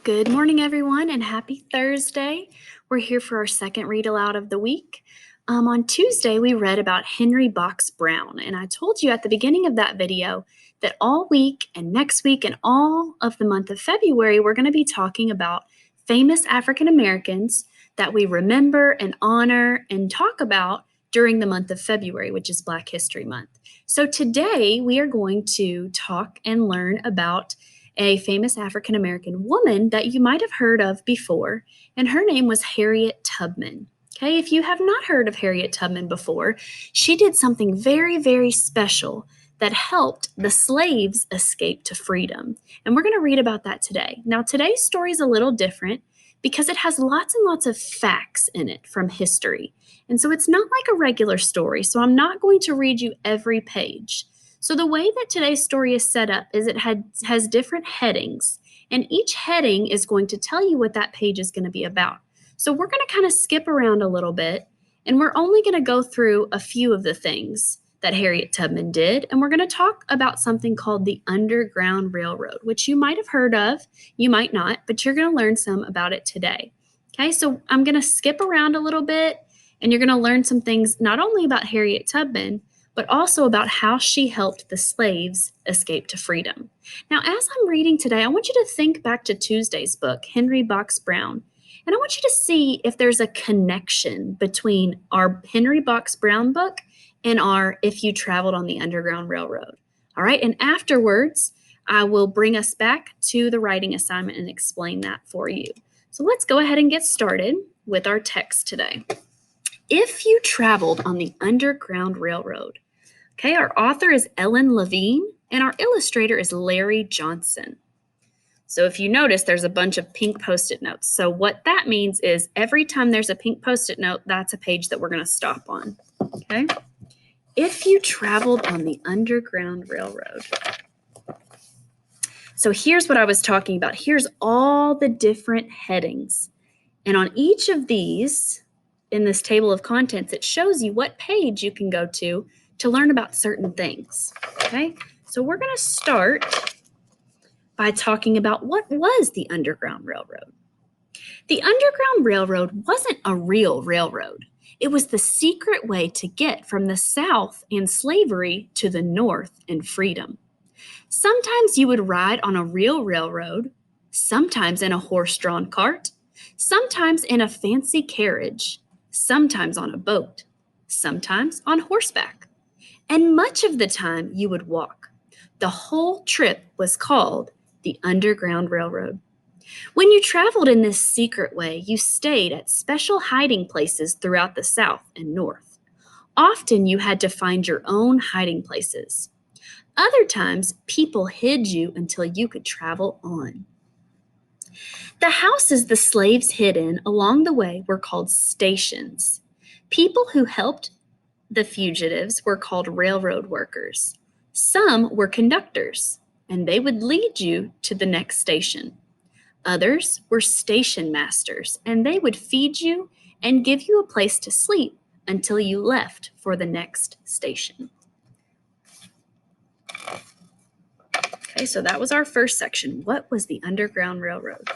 Good morning, everyone, and happy Thursday. We're here for our second read aloud of the week. On Tuesday, we read about Henry Box Brown, and I told you at the beginning of that video that all week and next week and all of the month of February, we're going to be talking about famous African Americans that we remember and honor and talk about during the month of February, which is Black History Month. So today, we are going to talk and learn about a famous African American woman that you might have heard of before, and her name was Harriet Tubman. Okay, if you have not heard of Harriet Tubman before, she did something very, very special that helped the slaves escape to freedom. And we're going to read about that today. Now, today's story is a little different because it has lots and lots of facts in it from history. And so it's not like a regular story, so I'm not going to read you every page. So the way that today's story is set up is it has different headings, and each heading is going to tell you what that page is going to be about. So we're going to kind of skip around a little bit, and we're only going to go through a few of the things that Harriet Tubman did, and we're going to talk about something called the Underground Railroad, which you might have heard of, you might not, but you're going to learn some about it today. Okay, so I'm going to skip around a little bit, and you're going to learn some things not only about Harriet Tubman, but also about how she helped the slaves escape to freedom. Now, as I'm reading today, I want you to think back to Tuesday's book, Henry Box Brown, and I want you to see if there's a connection between our Henry Box Brown book and our If You Traveled on the Underground Railroad. All right, and afterwards, I will bring us back to the writing assignment and explain that for you. So let's go ahead and get started with our text today. If you traveled on the Underground Railroad. Okay, our author is Ellen Levine, and our illustrator is Larry Johnson. So if you notice, there's a bunch of pink Post-it notes. So what that means is every time there's a pink Post-it note, that's a page that we're going to stop on. Okay? If you traveled on the Underground Railroad. So here's what I was talking about. Here's all the different headings. And on each of these, in this table of contents, it shows you what page you can go to learn about certain things. Okay, so we're going to start by talking about what was the Underground Railroad. The Underground Railroad wasn't a real railroad. It was the secret way to get from the South and slavery to the North and freedom. Sometimes you would ride on a real railroad, sometimes in a horse-drawn cart, sometimes in a fancy carriage, sometimes on a boat, sometimes on horseback. And much of the time you would walk. The whole trip was called the Underground Railroad. When you traveled in this secret way, you stayed at special hiding places throughout the South and North. Often you had to find your own hiding places. Other times, people hid you until you could travel on. The houses the slaves hid in along the way were called stations. People who helped the fugitives were called railroad workers. Some were conductors, and they would lead you to the next station. Others were station masters, and they would feed you and give you a place to sleep until you left for the next station. Okay, so that was our first section. What was the Underground Railroad?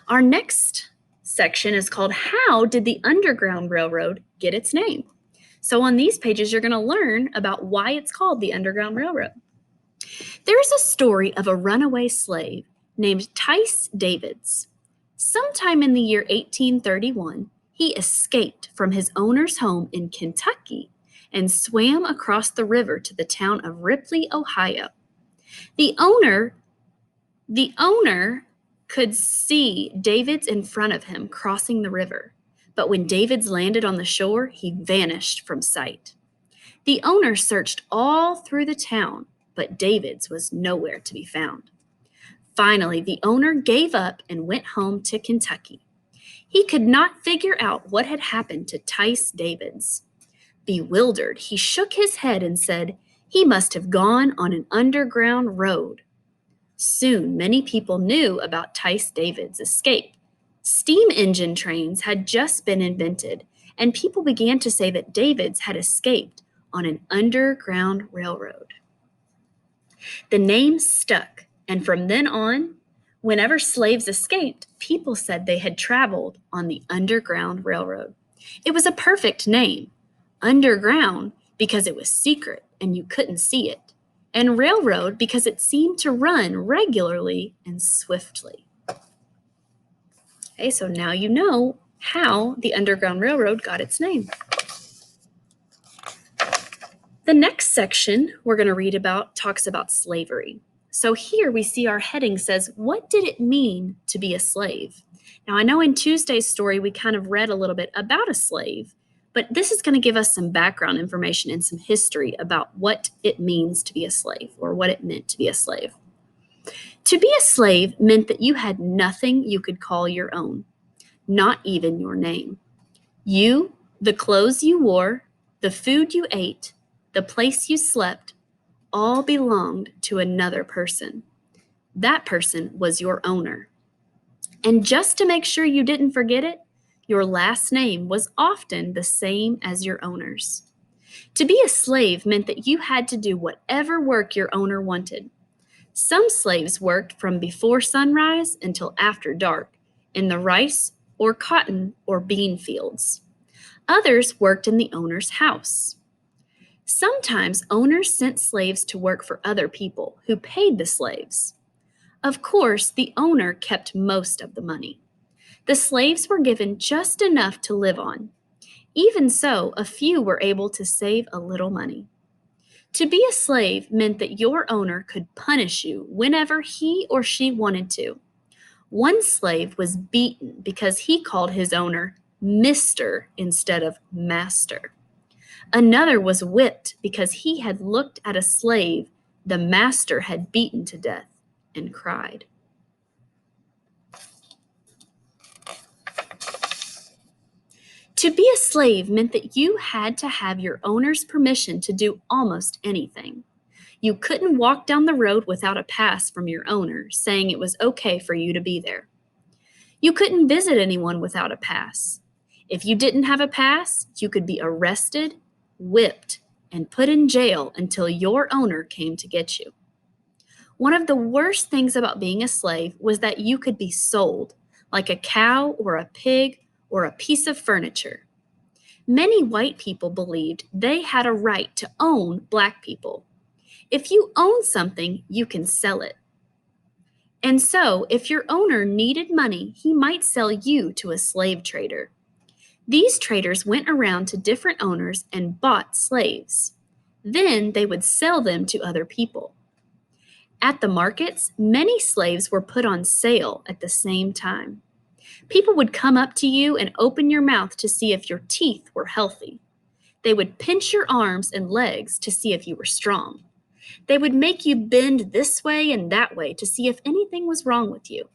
Our next section is called How Did the Underground Railroad Get Its Name? So on these pages, you're going to learn about why it's called the Underground Railroad. There is a story of a runaway slave named Tice Davids. Sometime in the year 1831, he escaped from his owner's home in Kentucky and swam across the river to the town of Ripley, Ohio. The owner could see Davids in front of him crossing the river. But when Davids landed on the shore, he vanished from sight. The owner searched all through the town, but Davids was nowhere to be found. Finally, the owner gave up and went home to Kentucky. He could not figure out what had happened to Tice Davids. Bewildered, he shook his head and said, "He must have gone on an underground road." Soon, many people knew about Tice Davids' escape. Steam engine trains had just been invented, and people began to say that Davids had escaped on an underground railroad. The name stuck, and from then on, Whenever slaves escaped, people said they had traveled on the Underground Railroad. It was a perfect name. Underground because it was secret and you couldn't see it, and railroad because it seemed to run regularly and swiftly. Okay, so now you know how the Underground Railroad got its name. The next section we're going to read about talks about slavery. So here we see our heading says, what did it mean to be a slave? Now I know in Tuesday's story we kind of read a little bit about a slave, but this is going to give us some background information and some history about what it means to be a slave, or what it meant to be a slave. To be a slave meant that you had nothing you could call your own, not even your name. You, the clothes you wore, the food you ate, the place you slept, all belonged to another person. That person was your owner. And just to make sure you didn't forget it, your last name was often the same as your owner's. To be a slave meant that you had to do whatever work your owner wanted. Some slaves worked from before sunrise until after dark in the rice or cotton or bean fields. Others worked in the owner's house. Sometimes owners sent slaves to work for other people who paid the slaves. Of course, the owner kept most of the money. The slaves were given just enough to live on. Even so, a few were able to save a little money. To be a slave meant that your owner could punish you whenever he or she wanted to. One slave was beaten because he called his owner Mr. instead of Master. Another was whipped because he had looked at a slave the master had beaten to death and cried. To be a slave meant that you had to have your owner's permission to do almost anything. You couldn't walk down the road without a pass from your owner saying it was okay for you to be there. You couldn't visit anyone without a pass. If you didn't have a pass, you could be arrested, whipped, and put in jail until your owner came to get you. One of the worst things about being a slave was that you could be sold, like a cow or a pig or a piece of furniture. Many white people believed they had a right to own black people. If you own something, you can sell it. And so, if your owner needed money, he might sell you to a slave trader. These traders went around to different owners and bought slaves. Then they would sell them to other people. At the markets, many slaves were put on sale at the same time. People would come up to you and open your mouth to see if your teeth were healthy. They would pinch your arms and legs to see if you were strong. They would make you bend this way and that way to see if anything was wrong with you.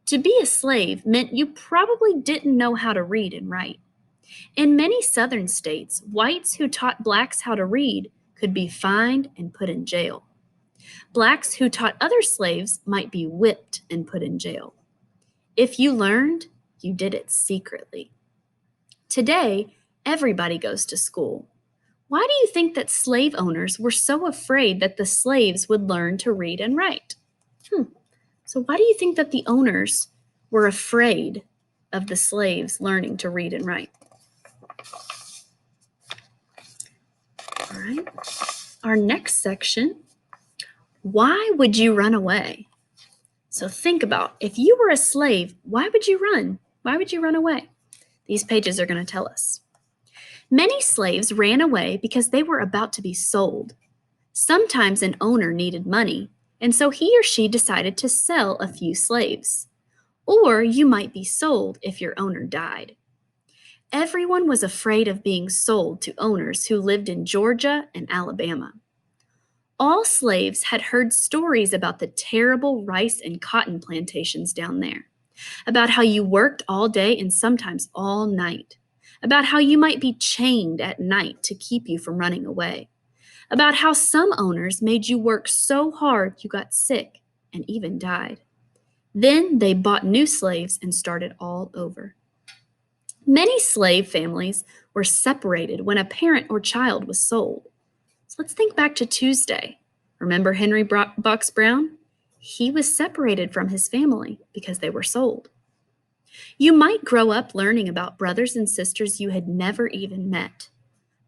To be a slave meant you probably didn't know how to read and write. In many southern states, whites who taught blacks how to read could be fined and put in jail. Blacks who taught other slaves might be whipped and put in jail. If you learned, you did it secretly. Today, everybody goes to school. Why do you think that slave owners were so afraid that the slaves would learn to read and write? So why do you think that the owners were afraid of the slaves learning to read and write? All right. Our next section, why would you run away? So think about, if you were a slave, why would you run? Why would you run away? These pages are going to tell us. Many slaves ran away because they were about to be sold. Sometimes an owner needed money, and so he or she decided to sell a few slaves. Or you might be sold if your owner died. Everyone was afraid of being sold to owners who lived in Georgia and Alabama. All slaves had heard stories about the terrible rice and cotton plantations down there, about how you worked all day and sometimes all night, about how you might be chained at night to keep you from running away, about how some owners made you work so hard you got sick and even died. Then they bought new slaves and started all over. Many slave families were separated when a parent or child was sold. So let's think back to Tuesday. Remember Henry Box Brown? he was separated from his family because they were sold. You might grow up learning about brothers and sisters you had never even met,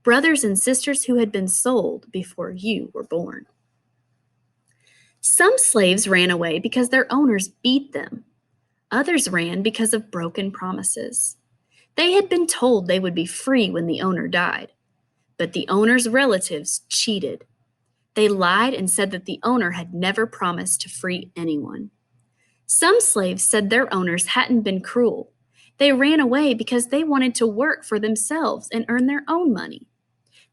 brothers and sisters who had been sold before you were born. Some slaves ran away because their owners beat them. Others ran because of broken promises. They had been told they would be free when the owner died, but the owner's relatives cheated. They lied and said that the owner had never promised to free anyone. Some slaves said their owners hadn't been cruel. They ran away because they wanted to work for themselves and earn their own money.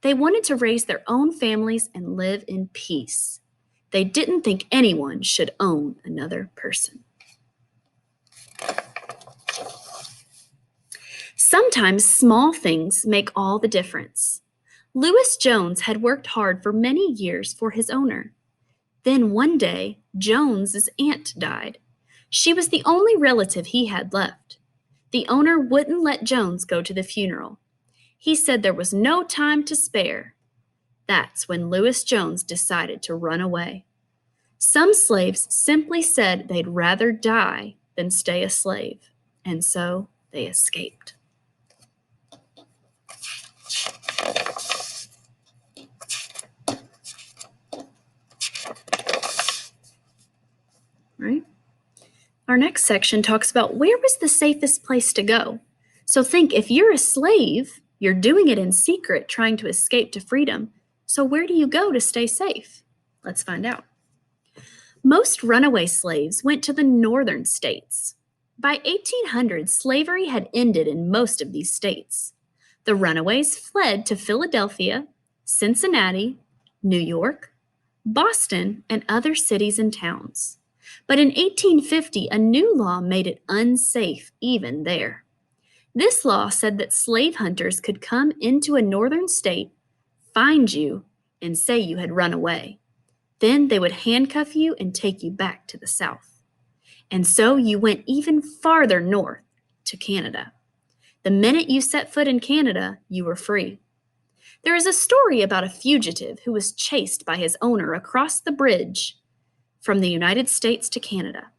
They wanted to raise their own families and live in peace. They didn't think anyone should own another person. Sometimes small things make all the difference. Lewis Jones had worked hard for many years for his owner. Then one day, Jones's aunt died. She was the only relative he had left. The owner wouldn't let Jones go to the funeral. He said there was no time to spare. That's when Lewis Jones decided to run away. Some slaves simply said they'd rather die than stay a slave, and so they escaped. Right? Our next section talks about where was the safest place to go. So think, if you're a slave, you're doing it in secret, trying to escape to freedom. So where do you go to stay safe? Let's find out. Most runaway slaves went to the northern states. By 1800, slavery had ended in most of these states. The runaways fled to Philadelphia, Cincinnati, New York, Boston, and other cities and towns. But in 1850, a new law made it unsafe even there. This law said that slave hunters could come into a northern state, find you, and say you had run away. Then they would handcuff you and take you back to the South. And so you went even farther north to Canada. The minute you set foot in Canada, you were free. There is a story about a fugitive who was chased by his owner across the bridge from the United States to Canada.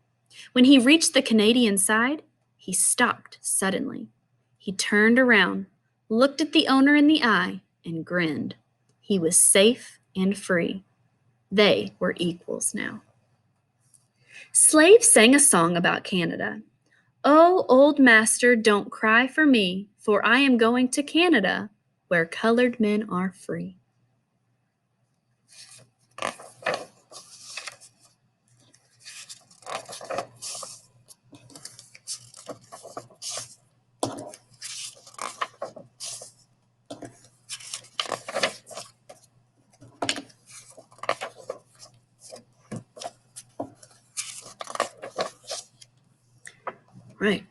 When he reached the Canadian side, he stopped suddenly. He turned around, looked at the owner in the eye, and grinned. He was safe and free. They were equals now. Slaves sang a song about Canada. "Oh, old master, don't cry for me, for I am going to Canada, where colored men are free." Right.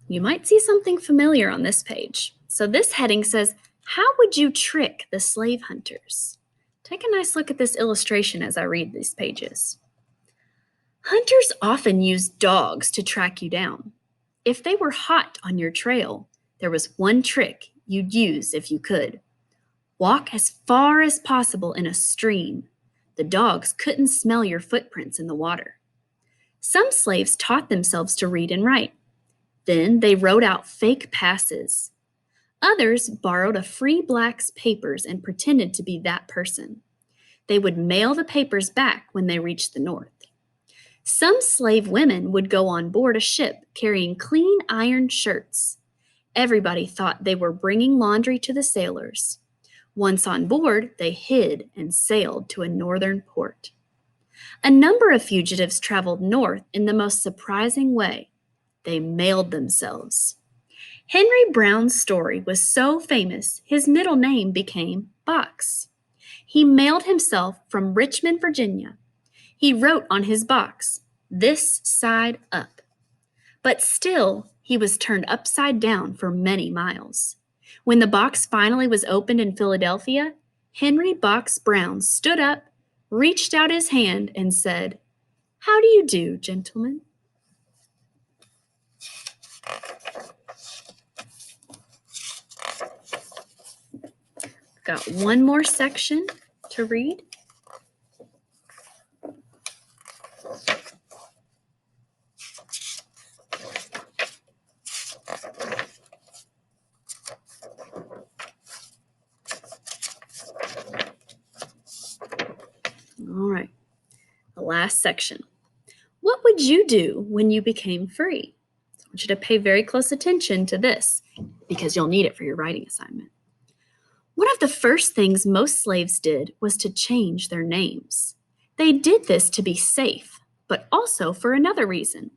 You might see something familiar on this page. So this heading says, "How would you trick the slave hunters?" Take a nice look at this illustration as I read these pages. Hunters often used dogs to track you down. If they were hot on your trail, there was one trick you'd use if you could. Walk as far as possible in a stream. The dogs couldn't smell your footprints in the water. Some slaves taught themselves to read and write. Then they wrote out fake passes. Others borrowed a free black's papers and pretended to be that person. They would mail the papers back when they reached the north. Some slave women would go on board a ship carrying clean ironed shirts. Everybody thought they were bringing laundry to the sailors. Once on board, they hid and sailed to a northern port. A number of fugitives traveled north in the most surprising way. They mailed themselves. Henry Brown's story was so famous, his middle name became Box. He mailed himself from Richmond, Virginia. He wrote on his box, "This side up." But still, he was turned upside down for many miles. When the box finally was opened in Philadelphia, Henry Box Brown stood up, reached out his hand, and said, "How do you do, gentlemen?" Got one more section to read. last section. What would you do when you became free? I want you to pay very close attention to this because you'll need it for your writing assignment. One of the first things most slaves did was to change their names. They did this to be safe, but also for another reason.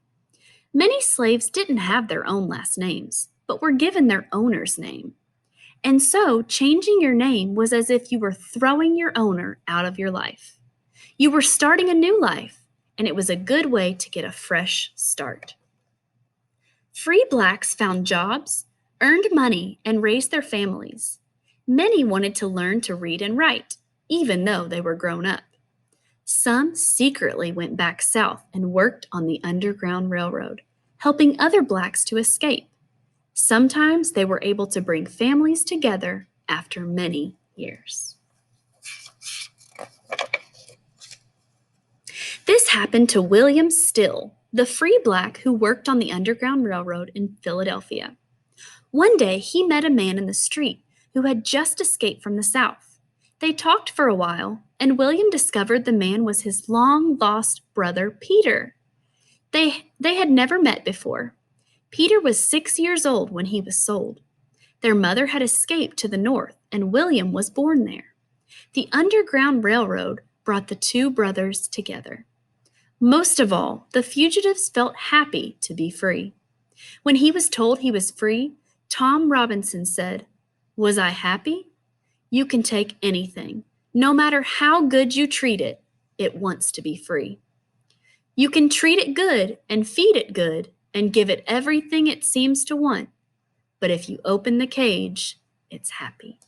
Many slaves didn't have their own last names, but were given their owner's name. And so, changing your name was as if you were throwing your owner out of your life. You were starting a new life, and it was a good way to get a fresh start. Free blacks found jobs, earned money, and raised their families. Many wanted to learn to read and write, even though they were grown up. Some secretly went back south and worked on the Underground Railroad, helping other blacks to escape. Sometimes they were able to bring families together after many years. This happened to William Still, the free black who worked on the Underground Railroad in Philadelphia. One day he met a man in the street who had just escaped from the South. They talked for a while, and William discovered the man was his long-lost brother, Peter. They had never met before. Peter was 6 years old when he was sold. Their mother had escaped to the north, and William was born there. The Underground Railroad brought the two brothers together. Most of all, the fugitives felt happy to be free. When he was told he was free, Tom Robinson said, "Was I happy? You can take anything. No matter how good you treat it, it wants to be free. You can treat it good and feed it good and give it everything it seems to want. But if you open the cage, it's happy."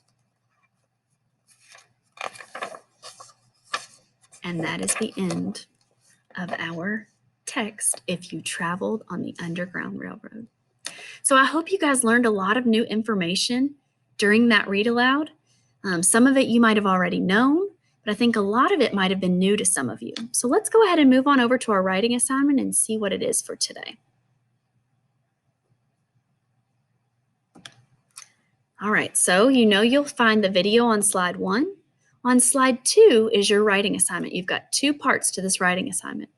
And that is the end of our text, If You Traveled on the Underground Railroad. So I hope you guys learned a lot of new information during that read aloud. Some of it you might have already known, but I think a lot of it might have been new to some of you. So let's go ahead and move on over to our writing assignment and see what it is for today. All right, so you know you'll find the video on slide 1. On slide 2 is your writing assignment. You've got 2 parts to this writing assignment.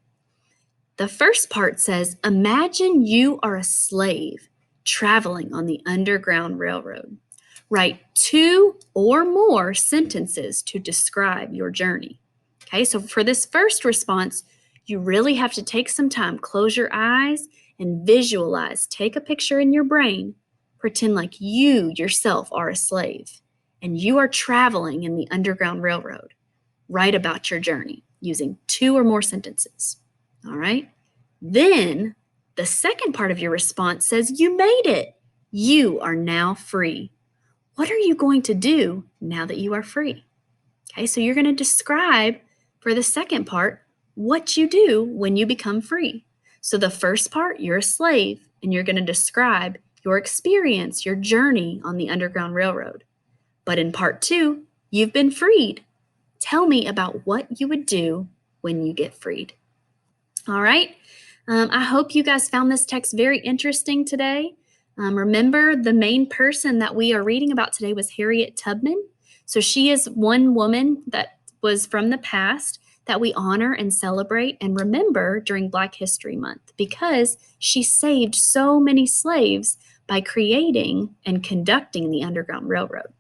The first part says, imagine you are a slave traveling on the Underground Railroad. Write 2 or more sentences to describe your journey. Okay, so for this first response, you really have to take some time, close your eyes and visualize. Take a picture in your brain. Pretend like you yourself are a slave and you are traveling in the Underground Railroad. Write about your journey using 2 or more sentences. All right. Then the second part of your response says you made it. You are now free. What are you going to do now that you are free? Okay, so you're going to describe for the second part what you do when you become free. So the first part, you're a slave, and you're going to describe your experience, your journey on the Underground Railroad. But in part 2, you've been freed. Tell me about what you would do when you get freed. All right. I hope you guys found this text very interesting today. Remember, the main person that we are reading about today was Harriet Tubman. So she is one woman that was from the past that we honor and celebrate and remember during Black History Month because she saved so many slaves by creating and conducting the Underground Railroad.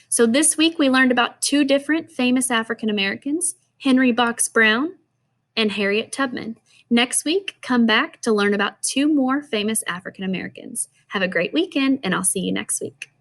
So this week we learned about 2 different famous African Americans, Henry Box Brown and Harriet Tubman. Next week, come back to learn about 2 more famous African Americans. Have a great weekend, and I'll see you next week.